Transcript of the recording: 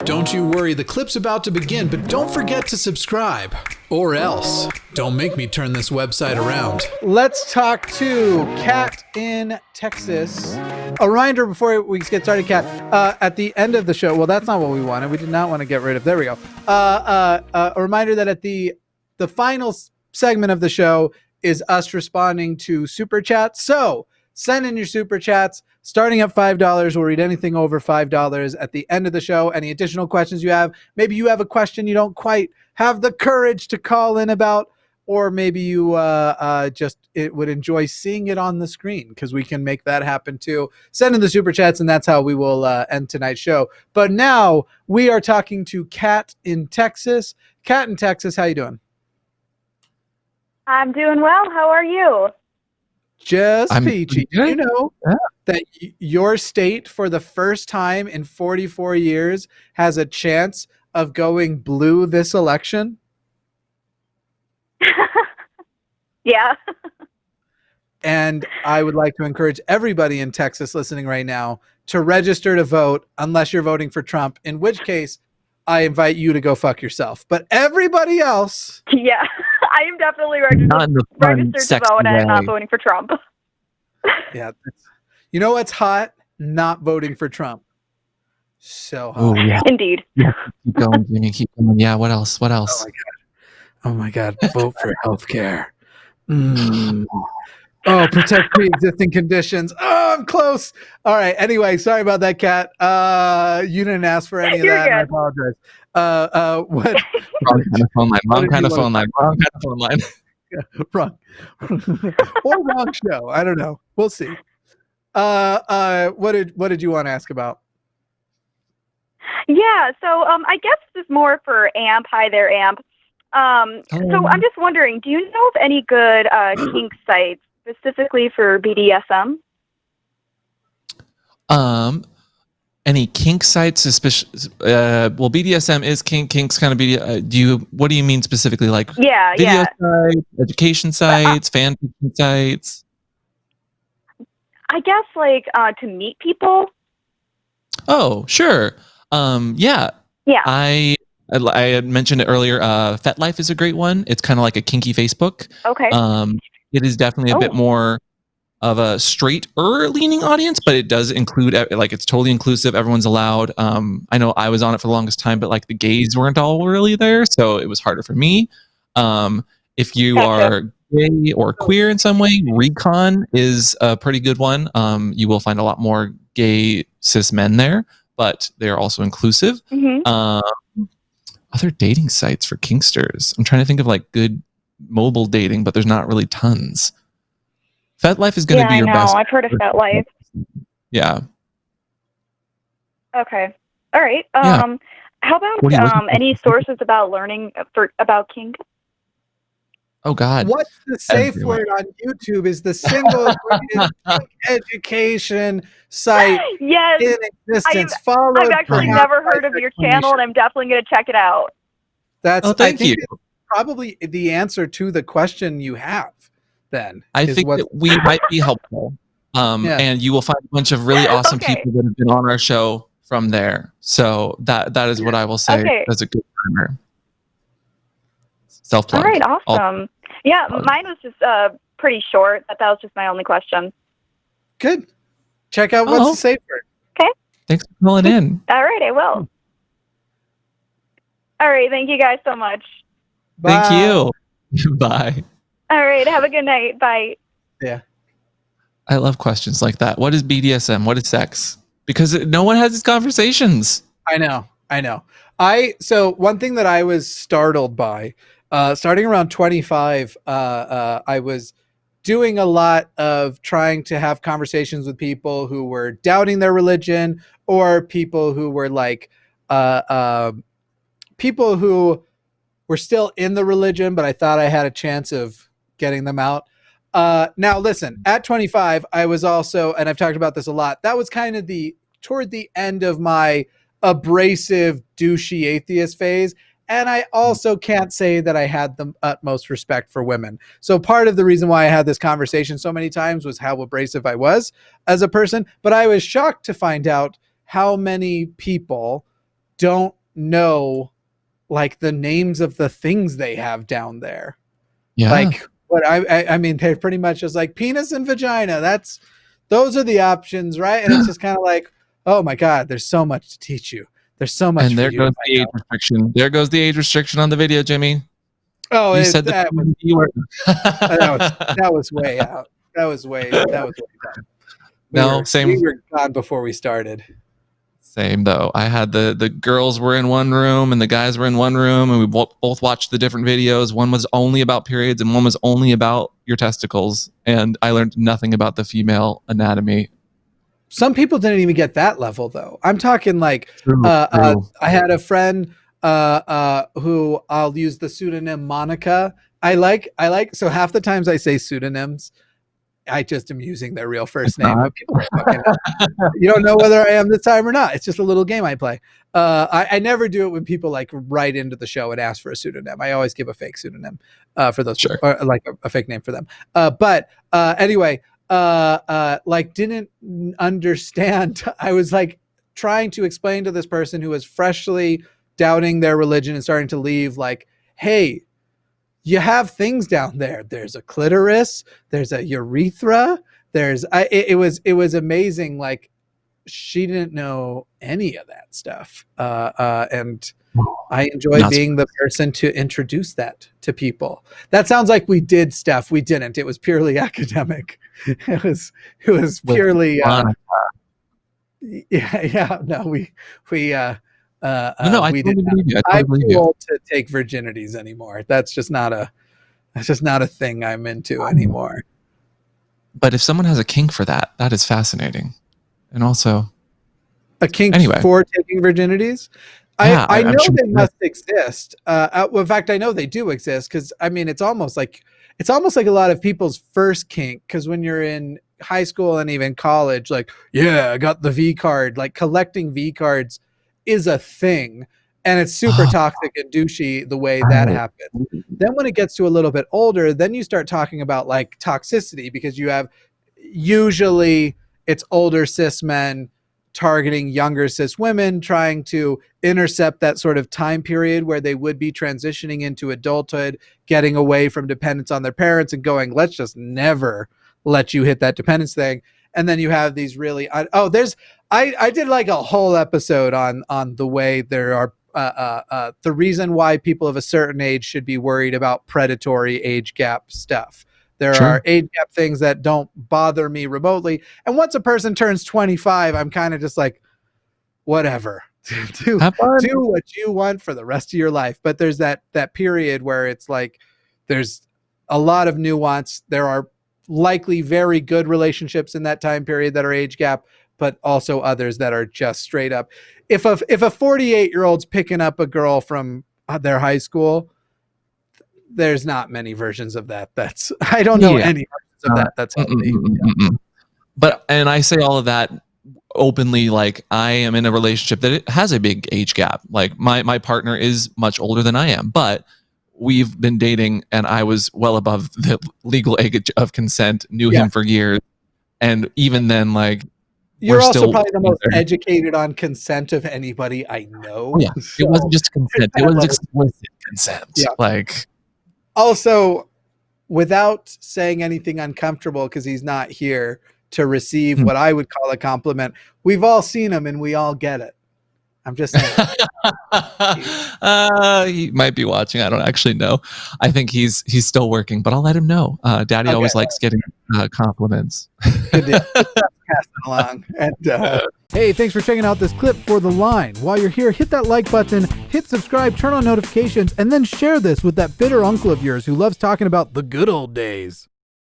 Don't you worry, the clip's about to begin, but don't forget to subscribe. Or else, don't make me turn this website around. Let's talk to Kat in Texas. A reminder before we get started, Kat, at the end of the show, well, that's not what we wanted. We did not want to get rid of, there we go. A reminder that at the final segment of the show is us responding to super chats. So send in your super chats. Starting at $5, we'll read anything over $5 at the end of the show. Any additional questions you have, maybe you have a question you don't quite have the courage to call in about, or maybe you it would enjoy seeing it on the screen, because we can make that happen too. Send in the super chats, and that's how we will end tonight's show. But now we are talking to Kat in Texas. Kat in Texas, how you doing? I'm doing well. How are you? Just peachy. You know that your state, for the first time in 44 years, has a chance of going blue this election? Yeah. And I would like to encourage everybody in Texas listening right now to register to vote, unless you're voting for Trump, in which case I invite you to go fuck yourself. But everybody else... Yeah, I am definitely registered to vote, and I'm not voting for Trump. Yeah. You know what's hot? Not voting for Trump. So hot. Oh, yeah. Indeed. Yeah, keep going, Jimmy. Keep going. Yeah, what else? What else? Oh my God. Vote for healthcare. Oh, protect pre-existing conditions. Oh, I'm close. All right. Anyway, sorry about that, Kat. You didn't ask for any of You're that. good. I apologize. What? Wrong kind of phone line. Wrong kind of phone line. Wrong kind of phone line. Wrong. Or wrong show. I don't know. We'll see. What did you want to ask about? Yeah, so I guess this is more for Amp. Hi there, Amp. So I'm just wondering, do you know of any good kink sites specifically for BDSM? Any kink sites, especially? Well, BDSM is kink. Kink's kind of what do you mean specifically? Like video sites, education sites, fan fiction sites? I guess like to meet people. Oh, sure. Yeah. I had mentioned it earlier. FetLife is a great one. It's kind of like a kinky Facebook. Okay. It is definitely a bit more of a straighter leaning audience, but it does include, like, it's totally inclusive. Everyone's allowed. I know I was on it for the longest time, but like the gays weren't all really there, so it was harder for me. If you are gay or queer in some way, Recon is a pretty good one. You will find a lot more gay cis men there, but they are also inclusive. Mm-hmm. Other dating sites for kinksters. I'm trying to think of like good mobile dating, but there's not really tons. FetLife is going to be your best. I've heard of FetLife. Yeah. Okay. All right. How about any sources about learning about kink? Oh God. What's the Safeword on YouTube is the single education site in existence. I've actually never heard of your channel, and I'm definitely going to check it out. Thank you. It's probably the answer to the question you have. Then I think that we might be helpful. And you will find a bunch of really awesome people that have been on our show from there. So that is what I will say as a good timer. Self-plug. All right, awesome. Mine was just pretty short. That was just my only question. Good. Check out what's the Safeword. Okay. Thanks for calling in. All right, I will. All right, thank you guys so much. Bye. Thank you. Bye. All right, have a good night. Bye. Yeah. I love questions like that. What is BDSM? What is sex? Because no one has these conversations. I know. So one thing that I was startled by, starting around 25, I was doing a lot of trying to have conversations with people who were doubting their religion, or people who were like, people who were still in the religion, but I thought I had a chance of getting them out. Now listen, at 25, I was also, and I've talked about this a lot, that was kind of toward the end of my abrasive, douchey atheist phase. And I also can't say that I had the utmost respect for women. So part of the reason why I had this conversation so many times was how abrasive I was as a person. But I was shocked to find out how many people don't know like the names of the things they have down there. Yeah. Like what I mean, they're pretty much just like penis and vagina. Those are the options, right? And it's just kind of like, oh my God, there's so much to teach you. There's so much. And there goes the age restriction. There goes the age restriction on the video, Jimmy. Oh, you said that was way out. That was way down. We were gone before we started. Same though. I had the girls were in one room and the guys were in one room, and we both watched the different videos. One was only about periods and one was only about your testicles. And I learned nothing about the female anatomy. Some people didn't even get that level though. I'm talking like True. I had a friend who I'll use the pseudonym Monica. I like so half the times I say pseudonyms, I just am using their real first name. But people are fucking, you don't know whether I am this time or not. It's just a little game I play. I never do it when people like write into the show and ask for a pseudonym. I always give a fake pseudonym for those, sure. or like a fake name for them. But anyway, like didn't understand. I was like trying to explain to this person who was freshly doubting their religion and starting to leave, like, hey, you have things down there. There's a clitoris, there's a urethra, it was amazing. Like she didn't know any of that stuff. And I enjoy being the person to introduce that to people. That sounds like we did stuff. We didn't. It was purely academic. It was purely I we totally believe you. I'm too old to take virginities anymore. That's just not a thing I'm into anymore. But if someone has a kink for that, that is fascinating. And also a kink for taking virginities. I know they must exist. In fact, I know they do exist because I mean it's almost like a lot of people's first kink, because when you're in high school and even college, like, yeah, I got the V card, like collecting V cards is a thing, and it's super toxic and douchey the way that happens. Then when it gets to a little bit older, then you start talking about like toxicity, because you have usually it's older cis men targeting younger cis women, trying to intercept that sort of time period where they would be transitioning into adulthood, getting away from dependence on their parents and going, let's just never let you hit that dependence thing. And then you have these really, I did like a whole episode on the way there are, the reason why people of a certain age should be worried about predatory age gap stuff. There are age gap things that don't bother me remotely. And once a person turns 25, I'm kind of just like, whatever, do what you want for the rest of your life. But there's that period where it's like, there's a lot of nuance. There are likely very good relationships in that time period that are age gap, but also others that are just straight up. If a 48-year-old's picking up a girl from their high school, there's not many versions of that. I don't know any versions of that. That's healthy. But, and I say all of that openly, like I am in a relationship that it has a big age gap. Like my partner is much older than I am, but we've been dating and I was well above the legal age of consent, knew him for years. And even then, like, you're also probably the most educated on consent of anybody I know. Yeah. So, it wasn't just consent. It was explicit consent. Yeah. Like, also, without saying anything uncomfortable, because he's not here to receive what I would call a compliment, we've all seen him and we all get it. I'm just saying. He might be watching. I don't actually know. I think he's still working, but I'll let him know. Daddy always likes getting compliments. Good deal. Pass it along. And hey, thanks for checking out this clip for The Line. While you're here, hit that like button, hit subscribe, turn on notifications, and then share this with that bitter uncle of yours who loves talking about the good old days.